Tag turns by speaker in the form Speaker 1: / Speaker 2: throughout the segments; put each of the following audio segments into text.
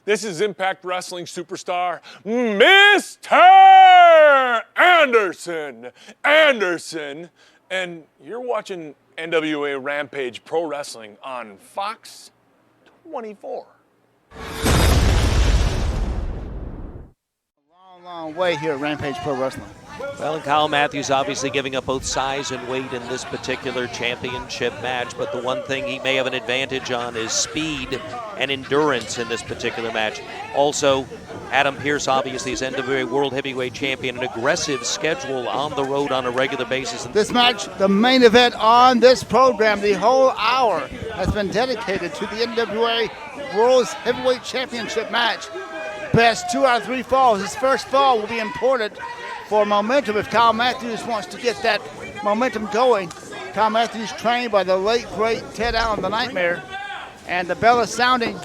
Speaker 1: This is Impact Wrestling superstar, Mr. Anderson. And you're watching NWA Rampage Pro Wrestling on Fox 24.
Speaker 2: Long way here at Rampage Pro Wrestling.
Speaker 3: Well, and Kyle Matthews obviously giving up both size and weight in this particular championship match, but the one thing he may have an advantage on is speed and endurance in this particular match. Also, Adam Pearce obviously is NWA World Heavyweight Champion, an aggressive schedule on the road on a regular basis.
Speaker 2: This match, the main event on this program, the whole hour has been dedicated to the NWA World Heavyweight Championship match. Best 2 out of 3 falls. His first fall will be important for momentum if Kyle Matthews wants to get that momentum going. Kyle Matthews trained by the late, great Ted Allen, the Nightmare. And the bell is sounding.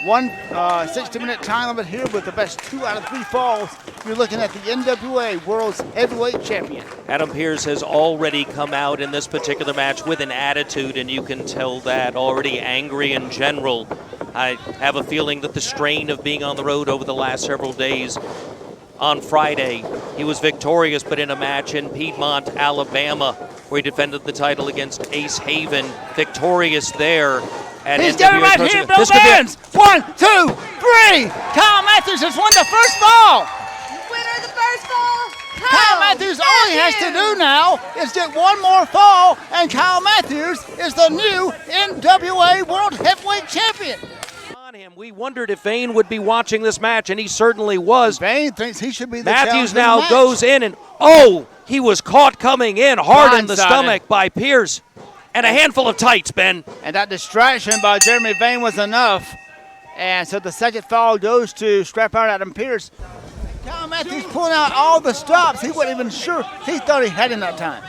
Speaker 2: 60-minute time limit here with the best 2 out of 3 falls. You're looking at the NWA World's Heavyweight Champion.
Speaker 3: Adam Pearce has already come out in this particular match with an attitude, and you can tell that, already angry in general. I have a feeling that the strain of being on the road over the last several days. On Friday, he was victorious, but in a match in Piedmont, Alabama, where he defended the title against Ace Haven, victorious there.
Speaker 2: He's got it right here, Bill Behrens. 1, 2, 3. Kyle Matthews has won the first fall.
Speaker 4: Winner of the first fall,
Speaker 2: Kyle Matthews. All he has to do now is get one more fall, and Kyle Matthews is the new NWA World Heavyweight Champion.
Speaker 3: We wondered if Vane would be watching this match, and he certainly was.
Speaker 2: Vane thinks he should be the
Speaker 3: Matthews now goes in, and he was caught coming in hard in the stomach by Pearce. And a handful of tights, Ben.
Speaker 2: And that distraction by Jeremy Vane was enough. And so the second fall goes to strap-out Adam Pearce. Kyle Matthews pulling out all the stops. He wasn't even sure he thought he had in that time.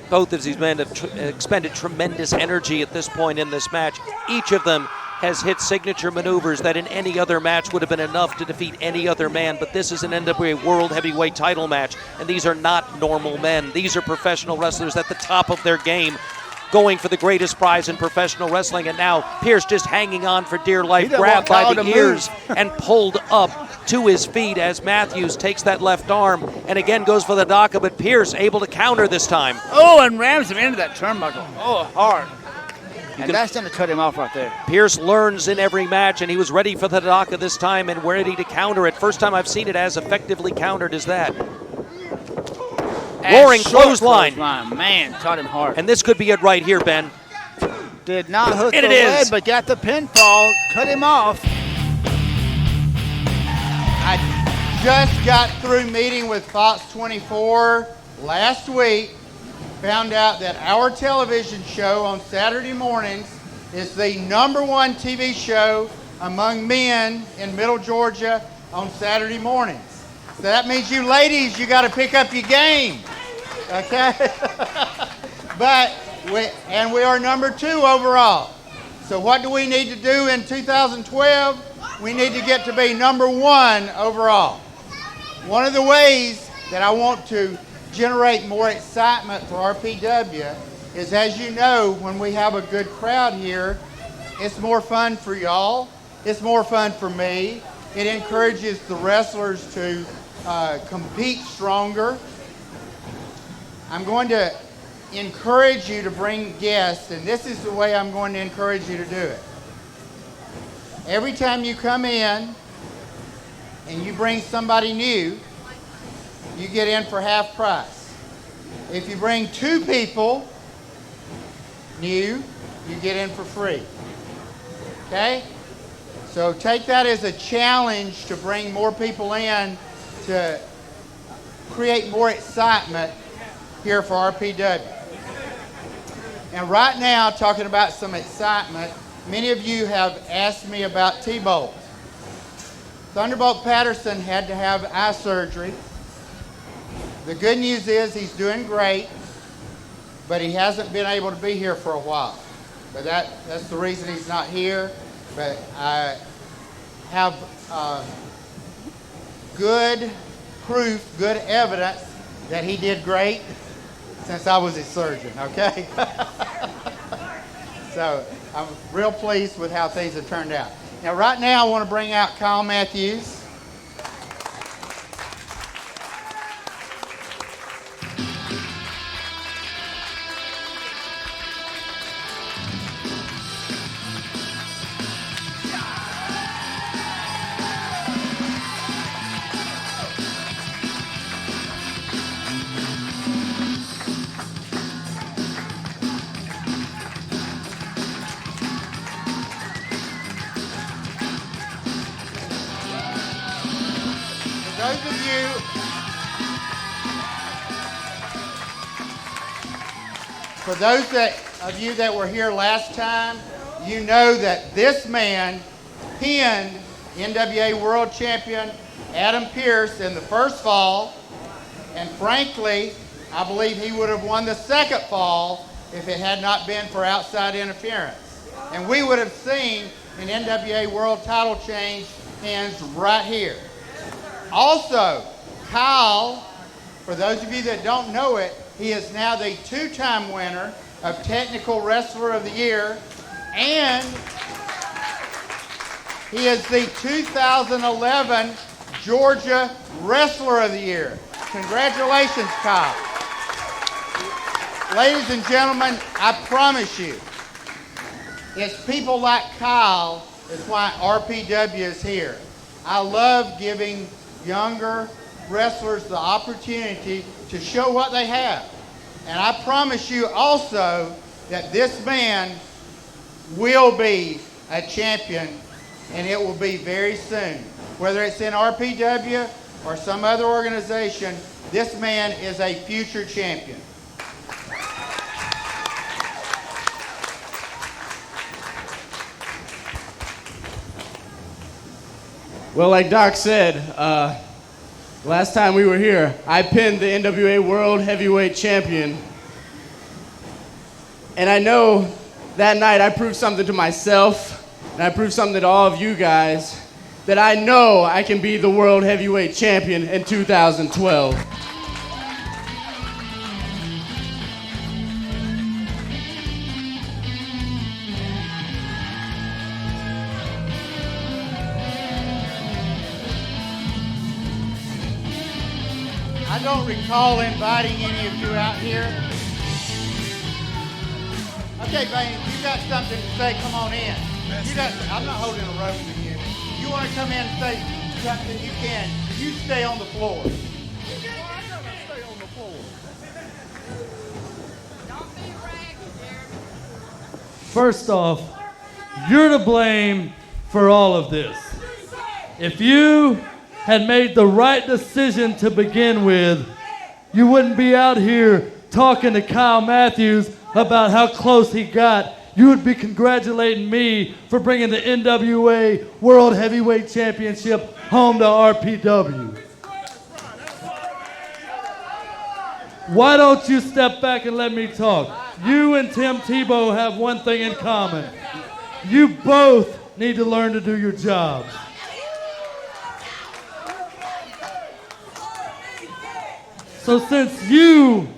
Speaker 3: Both of these men have expended tremendous energy at this point in this match. Each of them has hit signature maneuvers that in any other match would have been enough to defeat any other man, but this is an NWA World Heavyweight title match, and these are not normal men. These are professional wrestlers at the top of their game, going for the greatest prize in professional wrestling, and now Pearce just hanging on for dear life, grabbed by the ears and pulled up to his feet as Matthews takes that left arm and again goes for the Daka, but Pearce able to counter this time.
Speaker 2: And rams him into that turnbuckle. Hard. And that's going to cut him off right there.
Speaker 3: Pearce learns in every match, and he was ready for the Daka this time and ready to counter it. First time I've seen it as effectively countered as that. Roaring clothesline.
Speaker 2: Man, caught him hard.
Speaker 3: And this could be it right here, Ben.
Speaker 2: Did not hook the leg, but got the pinfall, cut him off.
Speaker 5: I just got through meeting with Fox 24 last week. Found out that our television show on Saturday mornings is the #1 TV show among men in Middle Georgia on Saturday mornings. So that means you ladies, you got to pick up your game, okay? We are #2 overall. So what do we need to do in 2012? We need to get to be #1 overall. One of the ways that I want to generate more excitement for RPW is, as you know, when we have a good crowd here, it's more fun for y'all, it's more fun for me, it encourages the wrestlers to compete stronger. I'm going to encourage you to bring guests, and this is the way I'm going to encourage you to do it. Every time you come in and you bring somebody new, you get in for half price. If you bring 2 people new, you get in for free. Okay? So take that as a challenge to bring more people in to create more excitement here for RPW. And right now, talking about some excitement, many of you have asked me about T-Bolt. Thunderbolt Patterson had to have eye surgery. The good news is he's doing great, but he hasn't been able to be here for a while. But that's the reason he's not here. But I have good proof, good evidence that he did great since I was his surgeon, okay? So I'm real pleased with how things have turned out. Now, right now, I want to bring out Kyle Matthews. For those of you that were here last time, you know that this man pinned NWA World Champion Adam Pearce in the first fall, and frankly, I believe he would have won the second fall if it had not been for outside interference. And we would have seen an NWA World title change hands right here. Also, Kyle, for those of you that don't know it, he is now the two-time winner of Technical Wrestler of the Year, and he is the 2011 Georgia Wrestler of the Year. Congratulations, Kyle. Ladies and gentlemen, I promise you, it's people like Kyle is why RPW is here. I love giving younger wrestlers the opportunity to show what they have. And I promise you also that this man will be a champion, and it will be very soon. Whether it's in RPW or some other organization, this man is a future champion.
Speaker 6: Well, like Doc said, last time we were here, I pinned the NWA World Heavyweight Champion. And I know that night I proved something to myself, and I proved something to all of you guys, that I know I can be the World Heavyweight Champion in 2012.
Speaker 5: I don't recall inviting any of you out here. Okay, Behrens, you got something to say, come on in. I'm not holding a rope with you. You want to come in and say something, you can. You stay on the floor. I gotta stay on the floor.
Speaker 4: Don't be bragging, Jeremy.
Speaker 7: First off, you're to blame for all of this. If you had made the right decision to begin with, you wouldn't be out here talking to Kyle Matthews about how close he got. You would be congratulating me for bringing the NWA World Heavyweight Championship home to RPW. Why don't you step back and let me talk? You and Tim Tebow have one thing in common. You both need to learn to do your jobs. So since you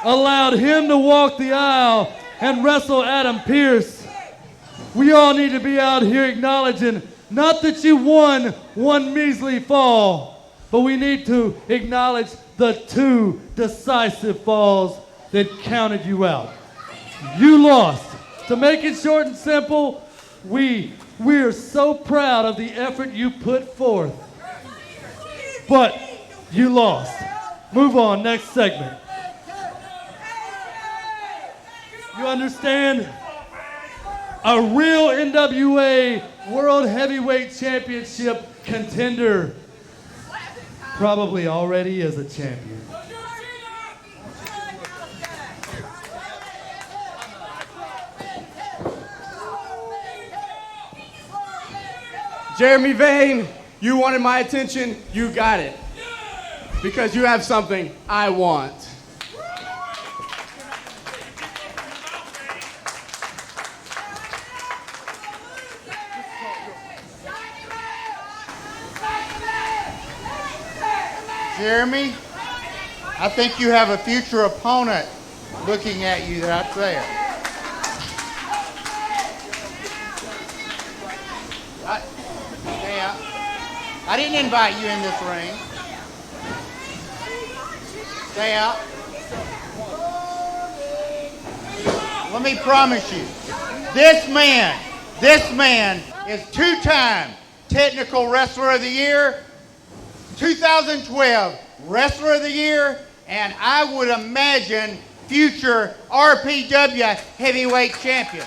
Speaker 7: allowed him to walk the aisle and wrestle Adam Pearce, we all need to be out here acknowledging not that you won one measly fall, but we need to acknowledge the 2 decisive falls that counted you out. You lost. To make it short and simple, we are so proud of the effort you put forth. But you lost. Move on, next segment. You understand? A real NWA World Heavyweight Championship contender probably already is a champion.
Speaker 6: Jeremy Vane, you wanted my attention, you got it. Because you have something I want.
Speaker 5: Jeremy, I think you have a future opponent looking at you right there. Stay out. I didn't invite you in this ring. Stay out. Let me promise you, this man is two-time Technical Wrestler of the Year, 2012 Wrestler of the Year, and I would imagine future RPW Heavyweight Champion.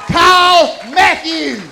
Speaker 5: Kyle Matthews.